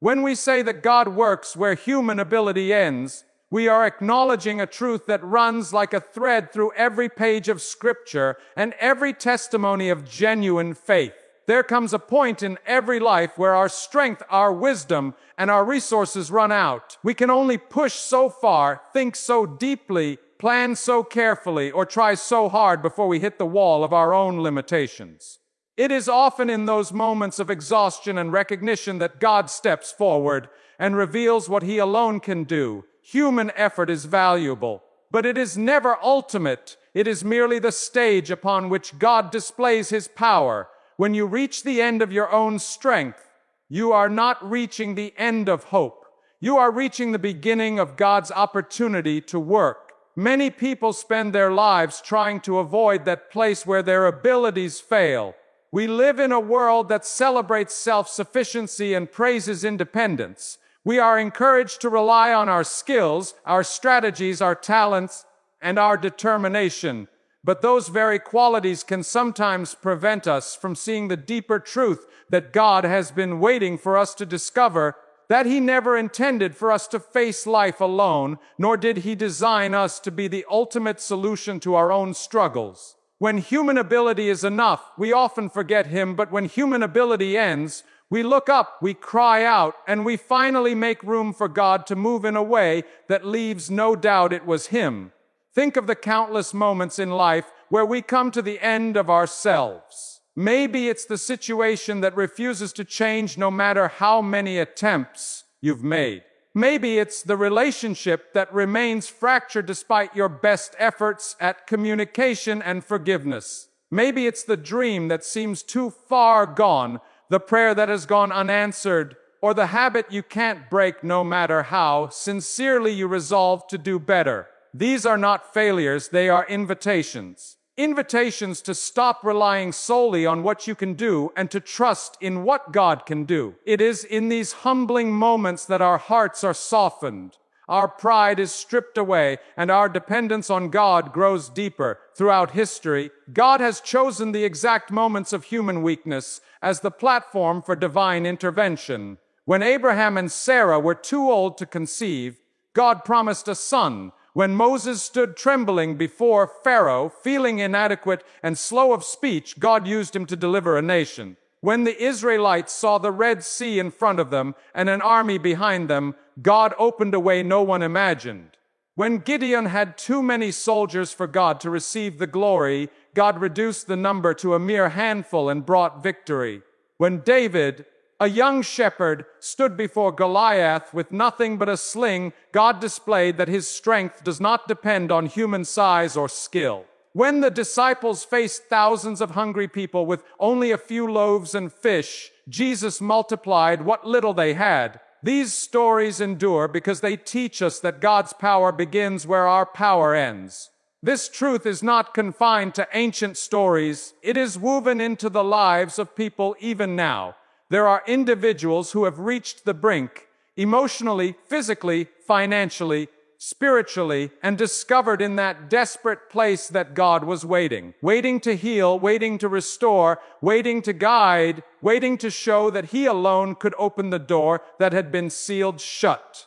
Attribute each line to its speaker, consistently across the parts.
Speaker 1: When we say that God works where human ability ends, we are acknowledging a truth that runs like a thread through every page of Scripture and every testimony of genuine faith. There comes a point in every life where our strength, our wisdom, and our resources run out. We can only push so far, think so deeply, plan so carefully, or try so hard before we hit the wall of our own limitations. It is often in those moments of exhaustion and recognition that God steps forward and reveals what He alone can do. Human effort is valuable, but it is never ultimate. It is merely the stage upon which God displays His power. When you reach the end of your own strength, you are not reaching the end of hope. You are reaching the beginning of God's opportunity to work. Many people spend their lives trying to avoid that place where their abilities fail. We live in a world that celebrates self-sufficiency and praises independence. We are encouraged to rely on our skills, our strategies, our talents, and our determination. But those very qualities can sometimes prevent us from seeing the deeper truth that God has been waiting for us to discover, that He never intended for us to face life alone, nor did He design us to be the ultimate solution to our own struggles. When human ability is enough, we often forget Him, but when human ability ends, we look up, we cry out, and we finally make room for God to move in a way that leaves no doubt it was Him. Think of the countless moments in life where we come to the end of ourselves. Maybe it's the situation that refuses to change no matter how many attempts you've made. Maybe it's the relationship that remains fractured despite your best efforts at communication and forgiveness. Maybe it's the dream that seems too far gone, the prayer that has gone unanswered, or the habit you can't break no matter how sincerely you resolve to do better. These are not failures, they are invitations. Invitations to stop relying solely on what you can do and to trust in what God can do. It is in these humbling moments that our hearts are softened, our pride is stripped away, and our dependence on God grows deeper. Throughout history, God has chosen the exact moments of human weakness as the platform for divine intervention. When Abraham and Sarah were too old to conceive, God promised a son. When Moses stood trembling before Pharaoh, feeling inadequate and slow of speech, God used him to deliver a nation. When the Israelites saw the Red Sea in front of them and an army behind them, God opened a way no one imagined. When Gideon had too many soldiers for God to receive the glory, God reduced the number to a mere handful and brought victory. When David, a young shepherd, stood before Goliath with nothing but a sling, God displayed that His strength does not depend on human size or skill. When the disciples faced thousands of hungry people with only a few loaves and fish, Jesus multiplied what little they had. These stories endure because they teach us that God's power begins where our power ends. This truth is not confined to ancient stories. It is woven into the lives of people even now. There are individuals who have reached the brink, emotionally, physically, financially, spiritually, and discovered in that desperate place that God was waiting to heal, waiting to restore, waiting to guide, waiting to show that He alone could open the door that had been sealed shut.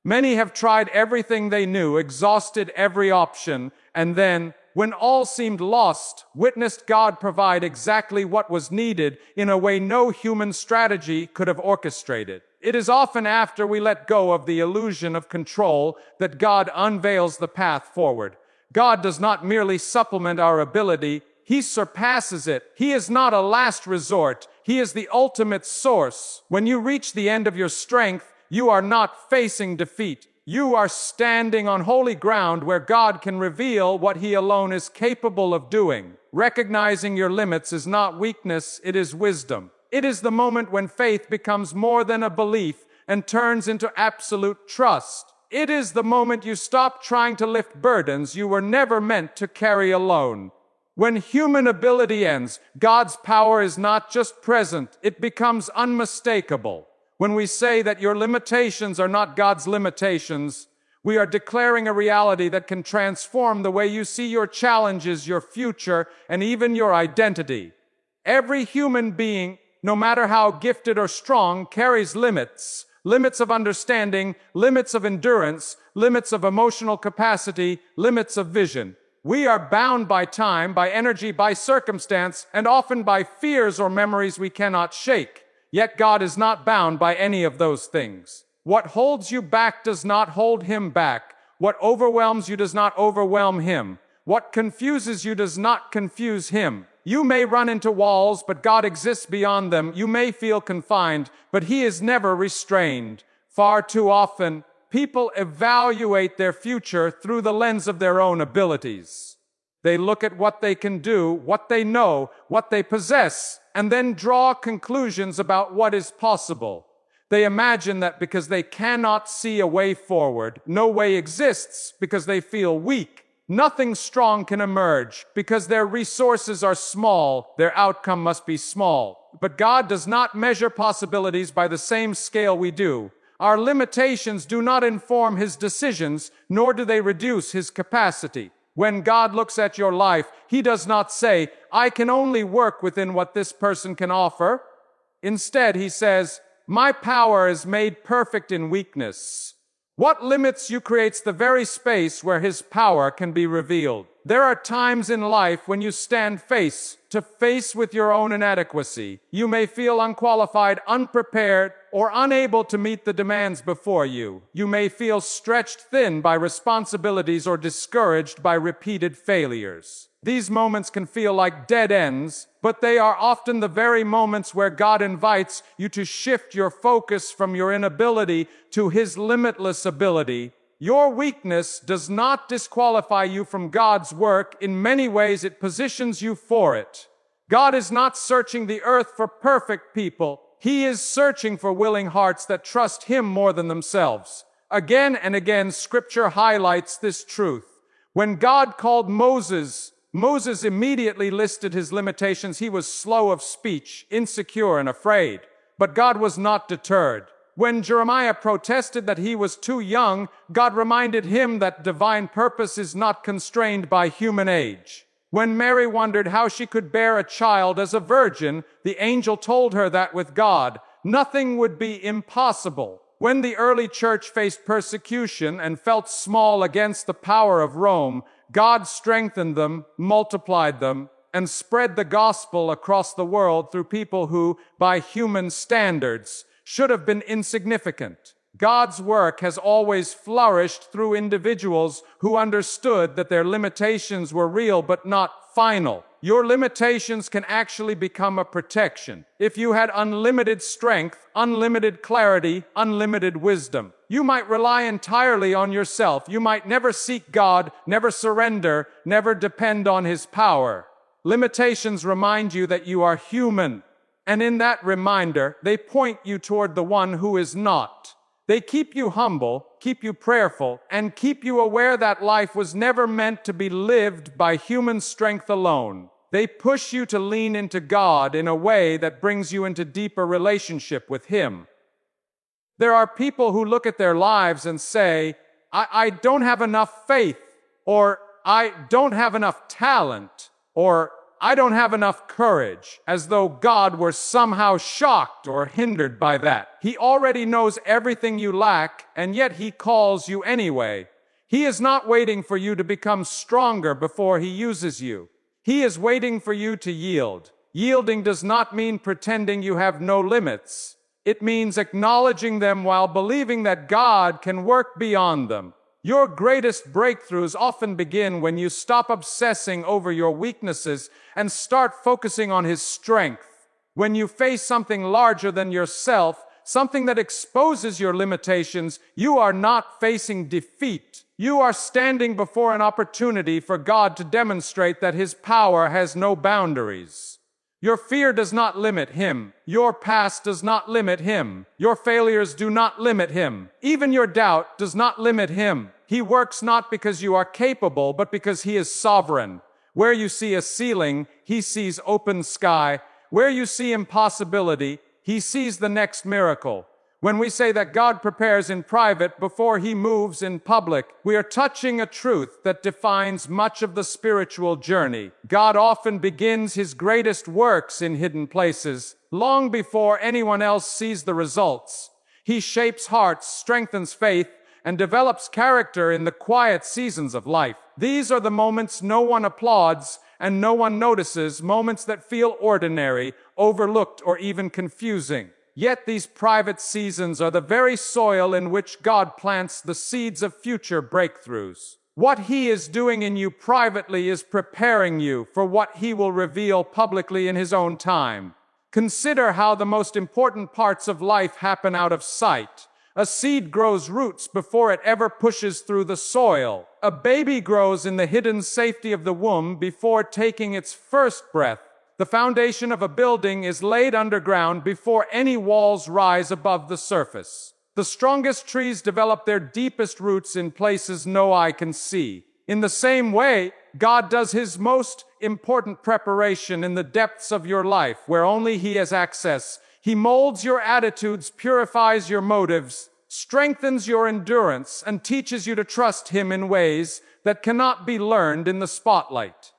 Speaker 1: Many have tried everything they knew, exhausted every option, and then, when all seemed lost, witnessed God provide exactly what was needed in a way no human strategy could have orchestrated. It is often after we let go of the illusion of control that God unveils the path forward. God does not merely supplement our ability, He surpasses it. He is not a last resort, He is the ultimate source. When you reach the end of your strength, you are not facing defeat. You are standing on holy ground where God can reveal what He alone is capable of doing. Recognizing your limits is not weakness, it is wisdom. It is the moment when faith becomes more than a belief and turns into absolute trust. It is the moment you stop trying to lift burdens you were never meant to carry alone. When human ability ends, God's power is not just present, it becomes unmistakable. When we say that your limitations are not God's limitations, we are declaring a reality that can transform the way you see your challenges, your future, and even your identity. Every human being, no matter how gifted or strong, carries limits limits of understanding, limits of endurance, limits of emotional capacity, limits of vision. We are bound by time, by energy, by circumstance, and often by fears or memories we cannot shake. Yet God is not bound by any of those things. What holds you back does not hold him back. What overwhelms you does not overwhelm him. What confuses you does not confuse him. You may run into walls, but God exists beyond them. You may feel confined, but he is never restrained. Far too often, people evaluate their future through the lens of their own abilities. They look at what they can do, what they know, what they possess, and then draw conclusions about what is possible. They imagine that because they cannot see a way forward, no way exists because they feel weak. Nothing strong can emerge. Because their resources are small, their outcome must be small. But God does not measure possibilities by the same scale we do. Our limitations do not inform his decisions, nor do they reduce his capacity. When God looks at your life, he does not say, I can only work within what this person can offer. Instead, he says, my power is made perfect in weakness. What limits you creates the very space where his power can be revealed. There are times in life when you stand face to face with your own inadequacy. You may feel unqualified, unprepared, or unable to meet the demands before you. You may feel stretched thin by responsibilities or discouraged by repeated failures. These moments can feel like dead ends, but they are often the very moments where God invites you to shift your focus from your inability to his limitless ability. Your weakness does not disqualify you from God's work. In many ways, it positions you for it. God is not searching the earth for perfect people. He is searching for willing hearts that trust him more than themselves. Again and again, Scripture highlights this truth. When God called Moses immediately listed his limitations. He was slow of speech, insecure, and afraid. But God was not deterred. When Jeremiah protested that he was too young, God reminded him that divine purpose is not constrained by human age. When Mary wondered how she could bear a child as a virgin, the angel told her that with God, nothing would be impossible. When the early church faced persecution and felt small against the power of Rome, God strengthened them, multiplied them, and spread the gospel across the world through people who, by human standards, should have been insignificant. God's work has always flourished through individuals who understood that their limitations were real but not final. Your limitations can actually become a protection. If you had unlimited strength, unlimited clarity, unlimited wisdom, you might rely entirely on yourself. You might never seek God, never surrender, never depend on his power. Limitations remind you that you are human. And in that reminder, they point you toward the one who is not. They keep you humble, keep you prayerful, and keep you aware that life was never meant to be lived by human strength alone. They push you to lean into God in a way that brings you into deeper relationship with him. There are people who look at their lives and say, I don't have enough faith, or I don't have enough talent, or I don't have enough courage, as though God were somehow shocked or hindered by that. He already knows everything you lack, and yet he calls you anyway. He is not waiting for you to become stronger before he uses you. He is waiting for you to yield. Yielding does not mean pretending you have no limits. It means acknowledging them while believing that God can work beyond them. Your greatest breakthroughs often begin when you stop obsessing over your weaknesses and start focusing on his strength. When you face something larger than yourself, something that exposes your limitations, you are not facing defeat. You are standing before an opportunity for God to demonstrate that his power has no boundaries. Your fear does not limit him. Your past does not limit him. Your failures do not limit him. Even your doubt does not limit him. He works not because you are capable, but because he is sovereign. Where you see a ceiling, he sees open sky. Where you see impossibility, he sees the next miracle. When we say that God prepares in private before he moves in public, we are touching a truth that defines much of the spiritual journey. God often begins his greatest works in hidden places, long before anyone else sees the results. He shapes hearts, strengthens faith, and develops character in the quiet seasons of life. These are the moments no one applauds and no one notices, moments that feel ordinary, overlooked, or even confusing. Yet these private seasons are the very soil in which God plants the seeds of future breakthroughs. What He is doing in you privately is preparing you for what He will reveal publicly in His own time. Consider how the most important parts of life happen out of sight. A seed grows roots before it ever pushes through the soil. A baby grows in the hidden safety of the womb before taking its first breath. The foundation of a building is laid underground before any walls rise above the surface. The strongest trees develop their deepest roots in places no eye can see. In the same way, God does His most important preparation in the depths of your life, where only He has access. He molds your attitudes, purifies your motives, strengthens your endurance, and teaches you to trust Him in ways that cannot be learned in the spotlight.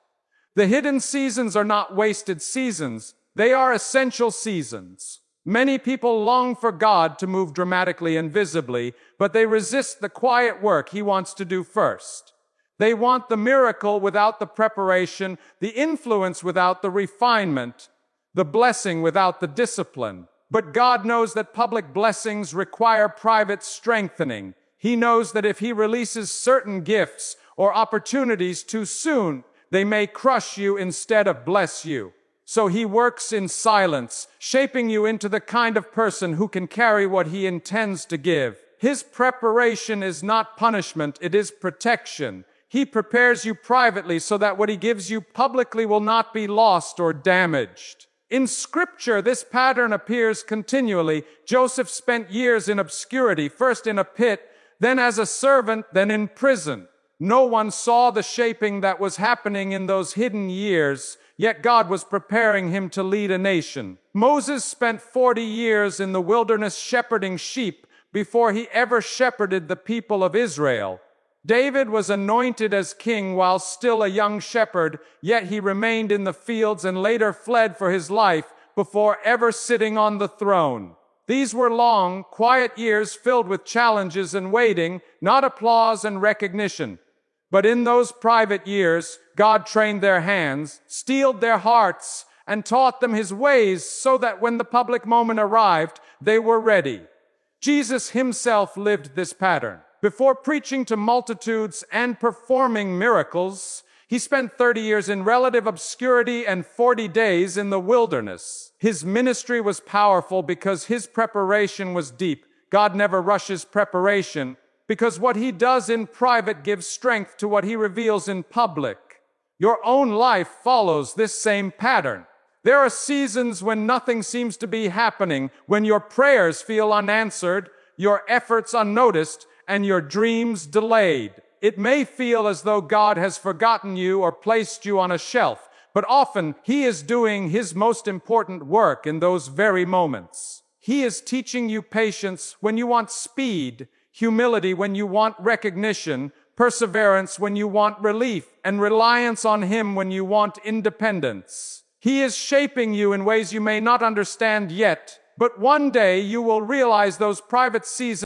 Speaker 1: The hidden seasons are not wasted seasons. They are essential seasons. Many people long for God to move dramatically and visibly, but they resist the quiet work He wants to do first. They want the miracle without the preparation, the influence without the refinement, the blessing without the discipline. But God knows that public blessings require private strengthening. He knows that if He releases certain gifts or opportunities too soon, they may crush you instead of bless you. So He works in silence, shaping you into the kind of person who can carry what He intends to give. His preparation is not punishment, it is protection. He prepares you privately so that what He gives you publicly will not be lost or damaged. In Scripture, this pattern appears continually. Joseph spent years in obscurity, first in a pit, then as a servant, then in prison. No one saw the shaping that was happening in those hidden years, yet God was preparing him to lead a nation. Moses spent 40 years in the wilderness shepherding sheep before he ever shepherded the people of Israel. David was anointed as king while still a young shepherd, yet he remained in the fields and later fled for his life before ever sitting on the throne. These were long, quiet years filled with challenges and waiting, not applause and recognition. But in those private years, God trained their hands, steeled their hearts, and taught them His ways so that when the public moment arrived, they were ready. Jesus Himself lived this pattern. Before preaching to multitudes and performing miracles, He spent 30 years in relative obscurity and 40 days in the wilderness. His ministry was powerful because His preparation was deep. God never rushes preparation, because what He does in private gives strength to what He reveals in public. Your own life follows this same pattern. There are seasons when nothing seems to be happening, when your prayers feel unanswered, your efforts unnoticed, and your dreams delayed. It may feel as though God has forgotten you or placed you on a shelf, but often He is doing His most important work in those very moments. He is teaching you patience when you want speed, humility when you want recognition, perseverance when you want relief, and reliance on Him when you want independence. He is shaping you in ways you may not understand yet, but one day you will realize those private seasons